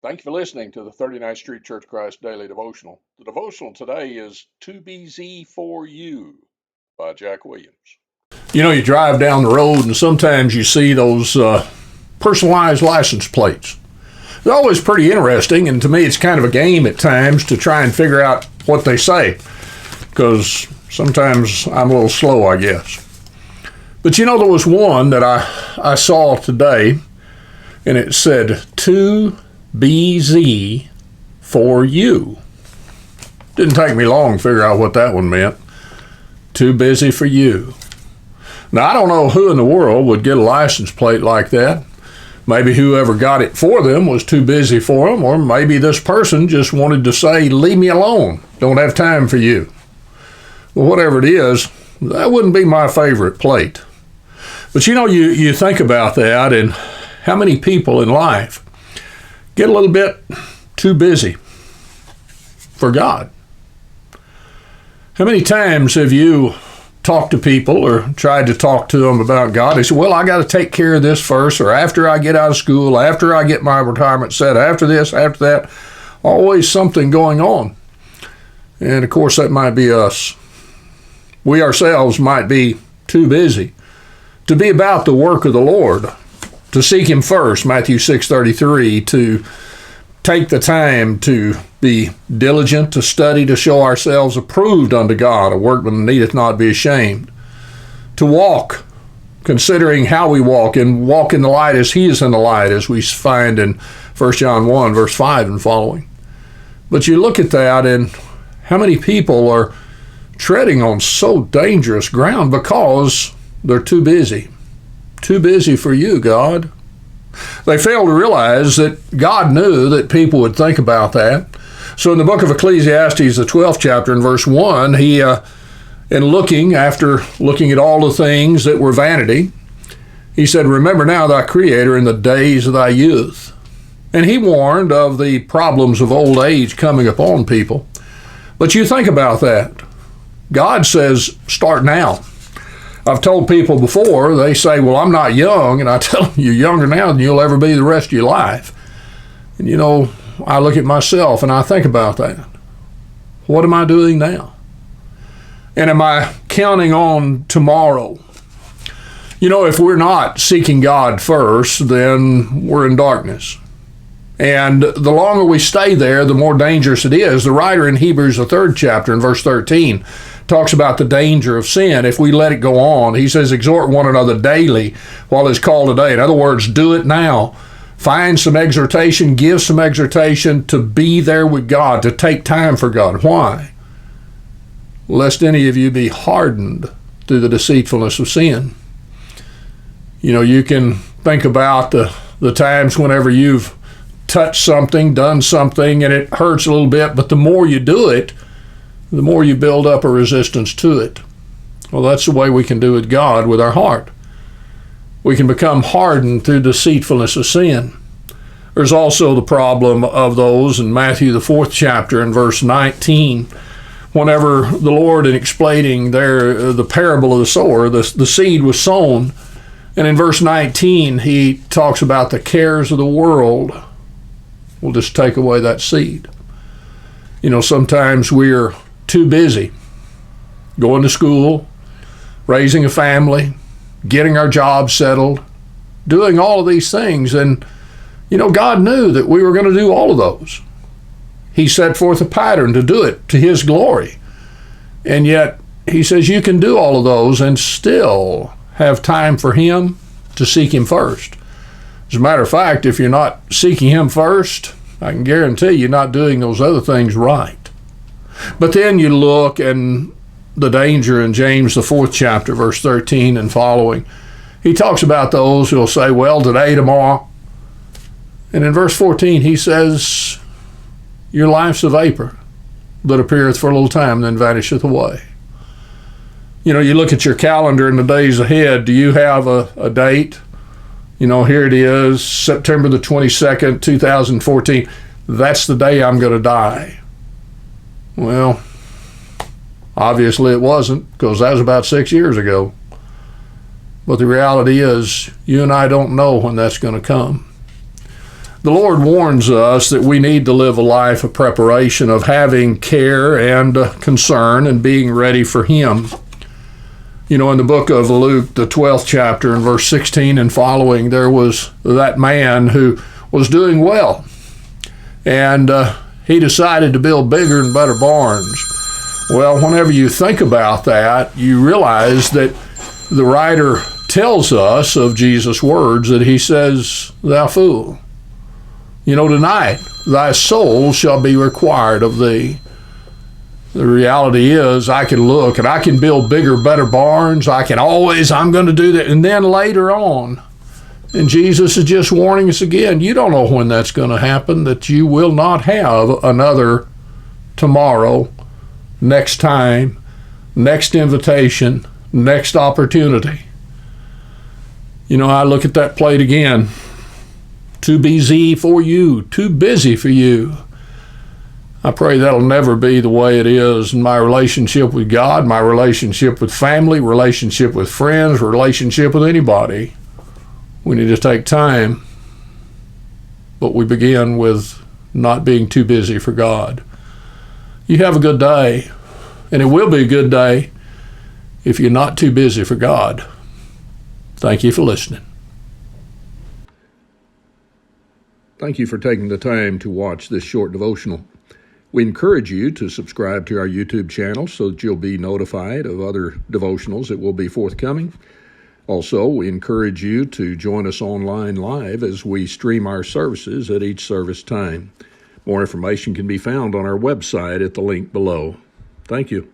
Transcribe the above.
Thank you for listening to the 39th Street Church of Christ Daily Devotional. The devotional today is To Be Z For You by Jack Williams. You know, you drive down the road and sometimes you see those personalized license plates. They're always pretty interesting, and to me it's kind of a game at times to try and figure out what they say, because sometimes I'm a little slow, I guess. But you know, there was one that I saw today, and it said, To BZ for you. Didn't take me long to figure out what that one meant. Too busy for you. Now, I don't know who in the world would get a license plate like that. Maybe whoever got it for them was too busy for them, or maybe this person just wanted to say, leave me alone, don't have time for you. Well, whatever it is, that wouldn't be my favorite plate. But you know, you think about that, and how many people in life get a little bit too busy for God. How many times have you talked to people or tried to talk to them about God? They say, well, I got to take care of this first, or after I get out of school, after I get my retirement set, after this, after that. Always something going on. And of course, that might be us. We ourselves might be too busy to be about the work of the Lord, to seek Him first, Matthew 6:33, to take the time to be diligent, to study, to show ourselves approved unto God, a workman that needeth not be ashamed, to walk, considering how we walk, and walk in the light as He is in the light, as we find in 1 John 1, verse 5 and following. But you look at that, and how many people are treading on so dangerous ground because they're too busy. Too busy for you, God. They fail to realize that God knew that people would think about that. So in the book of Ecclesiastes, the 12th chapter, in verse 1, after looking at all the things that were vanity, he said, remember now thy Creator in the days of thy youth. And he warned of the problems of old age coming upon people. But you think about that. God says, start now. I've told people before, they say, well, I'm not young, and I tell them, you're younger now than you'll ever be the rest of your life. And you know, I look at myself and I think about that. What am I doing now? And am I counting on tomorrow? You know, if we're not seeking God first, then we're in darkness. And the longer we stay there, the more dangerous it is. The writer in Hebrews, the 3rd chapter, in verse 13, talks about the danger of sin if we let it go on. He says, exhort one another daily while it's called today. In other words, do it now. Find some exhortation, give some exhortation to be there with God, to take time for God. Why? Lest any of you be hardened through the deceitfulness of sin. You know, you can think about the times whenever you've touched something, done something, and it hurts a little bit, but the more you do it, the more you build up a resistance to it. Well, that's the way we can do with God with our heart. We can become hardened through deceitfulness of sin. There's also the problem of those in Matthew, the 4th chapter, in verse 19, whenever the Lord, in explaining there the parable of the sower, the seed was sown, and in verse 19, he talks about the cares of the world will just take away that seed. You know, sometimes we're too busy going to school, raising a family, getting our job settled, doing all of these things. And, you know, God knew that we were going to do all of those. He set forth a pattern to do it to His glory. And yet, He says you can do all of those and still have time for Him, to seek Him first. As a matter of fact, if you're not seeking Him first, I can guarantee you're not doing those other things right. But then you look and the danger in James, the 4th chapter, verse 13 and following. He talks about those who will say, well, today, tomorrow. And in verse 14, he says, your life's a vapor that appeareth for a little time, then vanisheth away. You know, you look at your calendar in the days ahead. Do you have a date? You know, here it is, September the 22nd, 2014. That's the day I'm going to die. Well, obviously it wasn't, because that was about 6 years ago. But the reality is, you and I don't know when that's going to come. The Lord warns us that we need to live a life of preparation, of having care and concern and being ready for Him. You know, in the book of Luke, the 12th chapter, and verse 16 and following, there was that man who was doing well. And he decided to build bigger and better barns. Well, whenever you think about that, you realize that the writer tells us of Jesus' words that he says, "Thou fool, you know, tonight thy soul shall be required of thee." The reality is, I can look and I can build bigger, better barns. I'm going to do that. And then later on, and Jesus is just warning us again, you don't know when that's going to happen, that you will not have another tomorrow, next time, next invitation, next opportunity. You know, I look at that plate again. Too busy for you, too busy for you. I pray that'll never be the way it is in my relationship with God, my relationship with family, relationship with friends, relationship with anybody. We need to take time, but we begin with not being too busy for God. You have a good day, and it will be a good day if you're not too busy for God. Thank you for listening. Thank you for taking the time to watch this short devotional. We encourage you to subscribe to our YouTube channel so that you'll be notified of other devotionals that will be forthcoming. Also, we encourage you to join us online live as we stream our services at each service time. More information can be found on our website at the link below. Thank you.